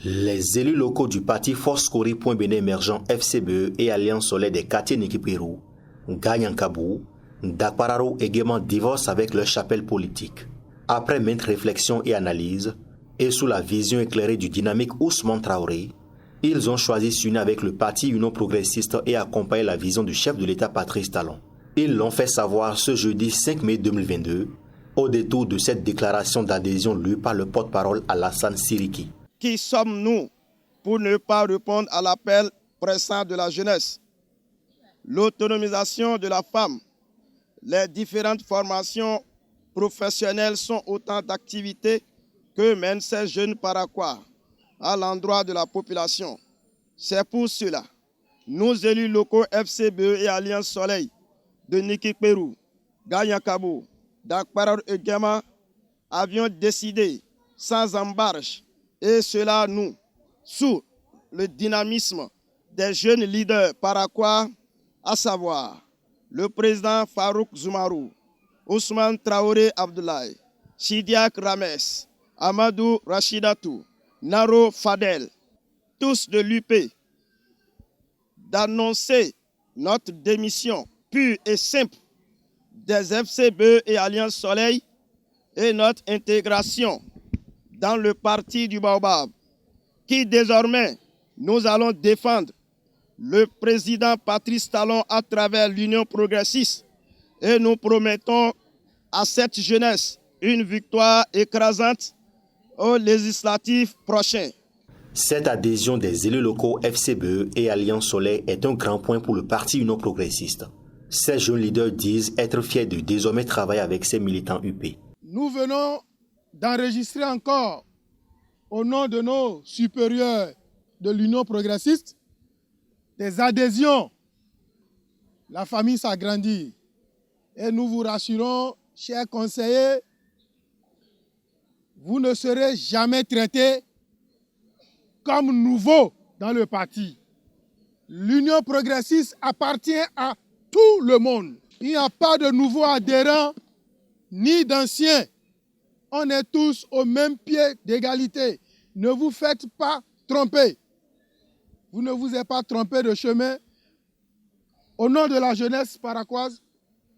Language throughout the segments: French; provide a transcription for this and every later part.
Les élus locaux du parti Force-Kori.Bénin émergent FCBE et Alliance Soleil des quartiers Nikiperu, Ganyankabou, Dakpararo également divorcent avec leur chapelle politique. Après maintes réflexions et analyses, et sous la vision éclairée du dynamique Ousmane Traoré, ils ont choisi s'unir avec le parti Union Progressiste et accompagner la vision du chef de l'État Patrice Talon. Ils l'ont fait savoir ce jeudi 5 mai 2022, au détour de cette déclaration d'adhésion lue par le porte-parole Alassane Siriki. Qui sommes-nous pour ne pas répondre à l'appel pressant de la jeunesse? L'autonomisation de la femme, les différentes formations professionnelles sont autant d'activités que mènent ces jeunes paraquois à l'endroit de la population. C'est pour cela, nous élus locaux FCBE et Alliance Soleil de Nikiperu, Ganyankabou, Dakpararo et Gema avions décidé sans embarge, et cela nous, sous le dynamisme des jeunes leaders paraquois, à savoir le président Farouk Zoumarou, Ousmane Traoré Abdoulaye, Chidiak Rames, Amadou Rachidatou, Naro Fadel, tous de l'UP, d'annoncer notre démission pure et simple des FCBE et Alliance Soleil et notre intégration dans le parti du Baobab, qui désormais nous allons défendre le président Patrice Talon à travers l'Union Progressiste, et nous promettons à cette jeunesse une victoire écrasante aux législatives prochaines. Cette adhésion des élus locaux FCBE et Alliance Soleil est un grand point pour le parti Union Progressiste. Ces jeunes leaders disent être fiers de désormais travailler avec ces militants UP. Nous venons d'enregistrer encore, au nom de nos supérieurs de l'Union Progressiste, des adhésions. La famille s'agrandit. Et nous vous rassurons, chers conseillers, vous ne serez jamais traités comme nouveaux dans le parti. L'Union Progressiste appartient à tout le monde. Il n'y a pas de nouveaux adhérents ni d'anciens. On est tous au même pied d'égalité. Ne vous faites pas tromper. Vous ne vous êtes pas trompé de chemin. Au nom de la jeunesse paraquoise,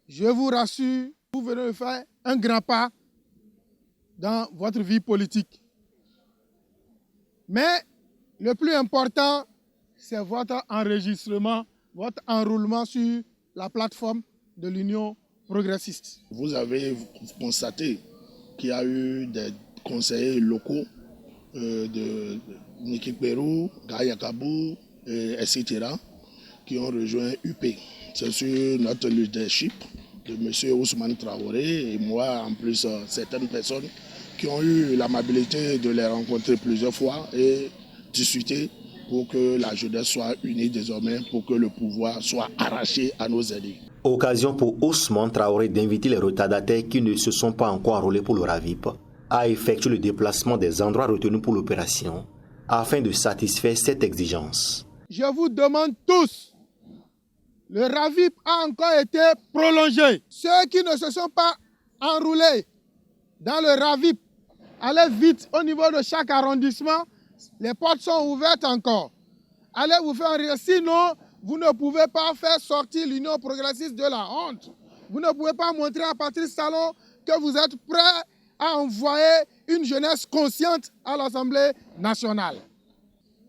je vous rassure, vous venez de faire un grand pas dans votre vie politique. Mais le plus important, c'est votre enregistrement, votre enrôlement sur la plateforme de l'Union Progressiste. Vous avez constaté qu'il y a eu des conseillers locaux de Nikiperu, Ganyankabou, etc. qui ont rejoint UP. C'est sur notre leadership de M. Ousmane Traoré et moi, en plus, certaines personnes qui ont eu l'amabilité de les rencontrer plusieurs fois et discuter pour que la jeunesse soit unie désormais, pour que le pouvoir soit arraché à nos élus. Occasion pour Ousmane Traoré d'inviter les retardataires qui ne se sont pas encore enrôlés pour le RAVIP à effectuer le déplacement des endroits retenus pour l'opération afin de satisfaire cette exigence. Je vous demande tous, le RAVIP a encore été prolongé. Ceux qui ne se sont pas enrôlés dans le RAVIP, allez vite au niveau de chaque arrondissement. Les portes sont ouvertes encore. Allez vous faire enrôler. Sinon, vous ne pouvez pas faire sortir l'Union Progressiste de la honte. Vous ne pouvez pas montrer à Patrice Talon que vous êtes prêt à envoyer une jeunesse consciente à l'Assemblée nationale.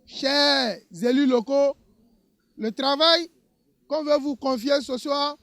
Chers élus locaux, le travail qu'on veut vous confier ce soir,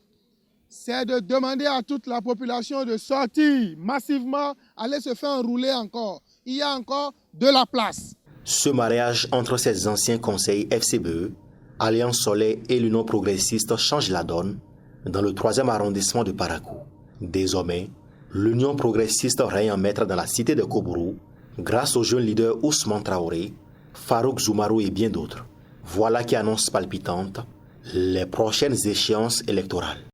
c'est de demander à toute la population de sortir massivement, aller se faire enrouler encore. Il y a encore de la place. Ce mariage entre ces anciens conseils FCBE, Alliance Soleil et l'Union Progressiste change la donne dans le 3e arrondissement de Parakou. Désormais, l'Union Progressiste règne en maître dans la cité de Kobourou grâce au jeune leader Ousmane Traoré, Farouk Zoumarou et bien d'autres. Voilà qui annonce palpitante les prochaines échéances électorales.